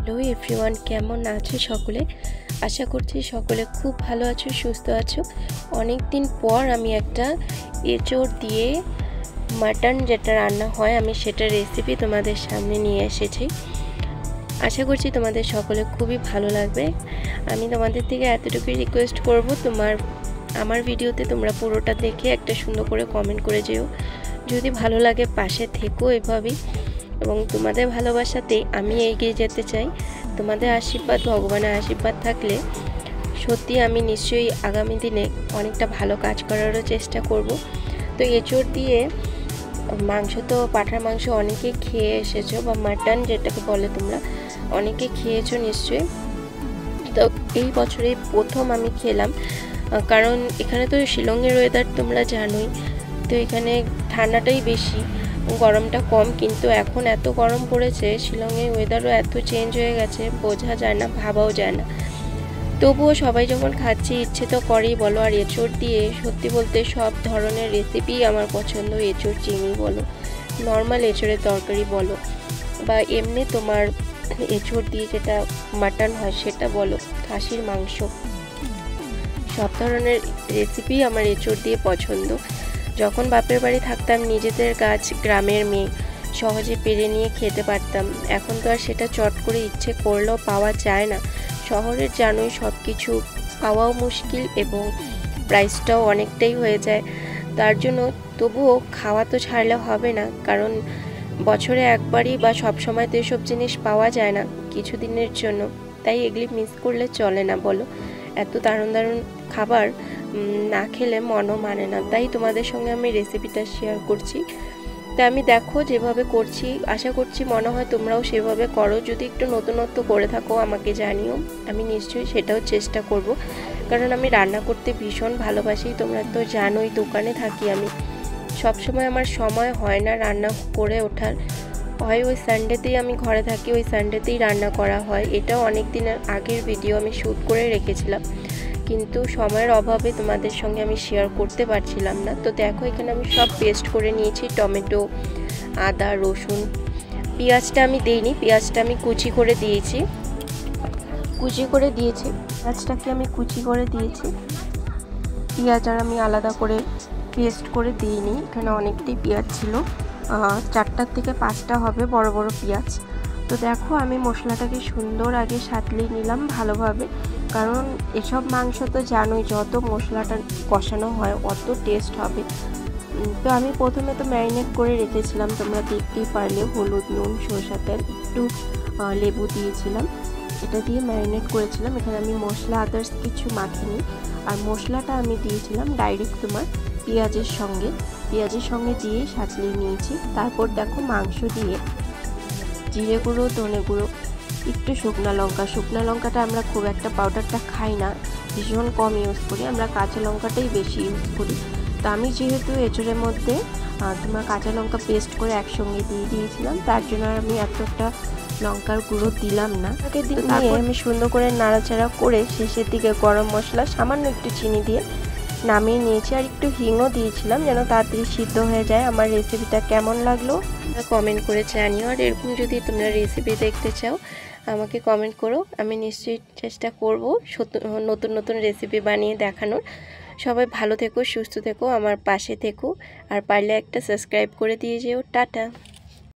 Hello everyone, কেমন আছো সকলে? আশা করছি সকলে খুব ভালো আছো, সুস্থ আছো। অনেক দিন পর আমি একটা এঁচোড় দিয়ে মাটন যেটা রান্না হয় আমি সেটার রেসিপি তোমাদের সামনে নিয়ে এসেছি। আশা করছি তোমাদের সকলে খুবই ভালো লাগবে। আমি তোমাদের থেকে এতটুকুই রিকোয়েস্ট করব, আমার ভিডিওতে তোমরা পুরোটা দেখে একটা সুন্দর করে কমেন্ট করে যেও। যদি ভালো লাগে পাশে থেকো এভাবেই, এবং তোমাদের ভালোবাসাতে আমি এগিয়ে যেতে চাই। তোমাদের আশীর্বাদ, ভগবানের আশীর্বাদ থাকলে সত্যি আমি নিশ্চয়ই আগামী দিনে অনেকটা ভালো কাজ করারও চেষ্টা করব। তো এঁচোড় দিয়ে মাংস, তো পাঁঠার মাংস অনেকে খেয়ে এসেছো, বা মাটন যেটাকে বলে তোমরা অনেকে খেয়েছো নিশ্চয়ই। তো এই বছরে প্রথম আমি খেলাম, কারণ এখানে তো শিলংয়ের ওয়েদার তোমরা জানোই। তো এখানে ঠান্ডাটাই বেশি, গরমটা কম, কিন্তু এখন এত গরম পড়েছে, শিলংয়ের ওয়েদারও এত চেঞ্জ হয়ে গেছে, বোঝা যায় না, ভাবাও যায় না। তবুও সবাই যখন খাচ্ছি ইচ্ছে তো করেই বলো। আর এঁচোড় দিয়ে সত্যি বলতে সব ধরনের রেসিপি আমার পছন্দ। এঁচোড় চিংড়ি বলো, নর্মাল এঁচোড়ের তরকারি বলো, বা এমনি তোমার এঁচোড় দিয়ে যেটা মাটন হয় সেটা বলো, খাসির মাংস, সব ধরনের রেসিপি আমার এঁচোড় দিয়ে পছন্দ। যখন বাপের বাড়ি থাকতাম, নিজেদের গাছ, গ্রামের মেয়ে, সহজে পেরে নিয়ে খেতে পারতাম। এখন তো আর সেটা চট করে ইচ্ছে করলেও পাওয়া যায় না। শহরের জানোই সব কিছু পাওয়াও মুশকিল এবং প্রাইসটাও অনেকটাই হয়ে যায়। তার জন্য তবুও খাওয়া তো ছাড়লে হবে না, কারণ বছরে একবারই বা সব সময় তো এসব জিনিস পাওয়া যায় না, কিছুদিনের জন্য। তাই এগুলি মিস করলে চলে না বলো। এত দারুণ দারুণ খাবার না খেলে মনও মানে না। তাই তোমাদের সঙ্গে আমি রেসিপিটা শেয়ার করছি। তা আমি দেখো যেভাবে করছি, আশা করছি মনে হয় তোমরাও সেভাবে করো। যদি একটু নতুনত্ব করে থাকো আমাকে জানিও, আমি নিশ্চয়ই সেটাও চেষ্টা করব। কারণ আমি রান্না করতে ভীষণ ভালোবাসি। তোমরা তো জানোই দোকানে থাকি আমি, সবসময় আমার সময় হয় না রান্না করে ওঠার। হয় ওই সানডেতেই আমি ঘরে থাকি, ওই সানডেতেই রান্না করা হয়। এটাও অনেক দিনের আগের ভিডিও, আমি শ্যুট করে রেখেছিলাম, কিন্তু সময়ের অভাবে তোমাদের সঙ্গে আমি শেয়ার করতে পারছিলাম না। তো দেখো এখানে আমি সব পেস্ট করে নিয়েছি, টমেটো, আদা, রসুন। পেঁয়াজটা আমি দিইনি, পেঁয়াজটা আমি কুচি করে দিয়েছি। পেঁয়াজটাকে আমি কুচি করে দিয়েছি। পেঁয়াজ আর আমি আলাদা করে পেস্ট করে দিইনি। এখানে অনেকটাই পেঁয়াজ ছিল, 4টা থেকে 5টা হবে বড় বড় পেঁয়াজ। তো দেখো আমি মশলাটাকে সুন্দর আগে সাঁতলিয়ে নিলাম ভালোভাবে, কারণ এসব মাংস তো জানোই যত মশলাটা কষানো হয় অত টেস্ট হবে। তো আমি প্রথমে তো ম্যারিনেট করে রেখেছিলাম, তোমরা দেখতেই পারলে, হলুদ, নুন, সরষের তেল, একটু লেবু দিয়েছিলাম, এটা দিয়ে ম্যারিনেট করেছিলাম। এখানে আমি মশলা আদার্স কিছু মাখিনি, আর মশলাটা আমি দিয়েছিলাম ডাইরেক্ট তোমার পেঁয়াজের সঙ্গে দিয়ে সাঁতলিয়ে নিয়েছি। তারপর দেখো মাংস দিয়ে জিরে গুঁড়ো, ধনে গুঁড়ো, একটু শুকনো লঙ্কাটা আমরা খুব একটা পাউডারটা খাই না, ভীষণ কম ইউজ করি, আমরা কাঁচা লঙ্কাটাই বেশি ইউজ করি। তো আমি যেহেতু এঁচোড়ের মধ্যে তোমার কাঁচা লঙ্কা পেস্ট করে একসঙ্গে দিয়ে দিয়েছিলাম, তার জন্য আমি এতটা লঙ্কার গুঁড়ো দিলাম না। তারপর আমি সুন্দর করে নাড়াচাড়া করে শেষের দিকে গরম মশলা, সামান্য একটু চিনি দিয়ে নামিয়ে নিয়েছি। আর একটু হিংও দিয়েছিলাম যেন তাড়াতাড়ি সিদ্ধ হয়ে যায়। আমার রেসিপিটা কেমন লাগলো কমেন্ট করে জানিও। আর এরকম যদি তোমরা রেসিপি দেখতে চাও আমাকে কমেন্ট করো, আমি নিশ্চয়ই চেষ্টা করব নতুন নতুন রেসিপি বানিয়ে দেখানোর। সবাই ভালো থেকো, সুস্থ থেকো, আমার পাশে থেকো, আর পারলে একটা সাবস্ক্রাইব করে দিয়ে যেও। টাটা।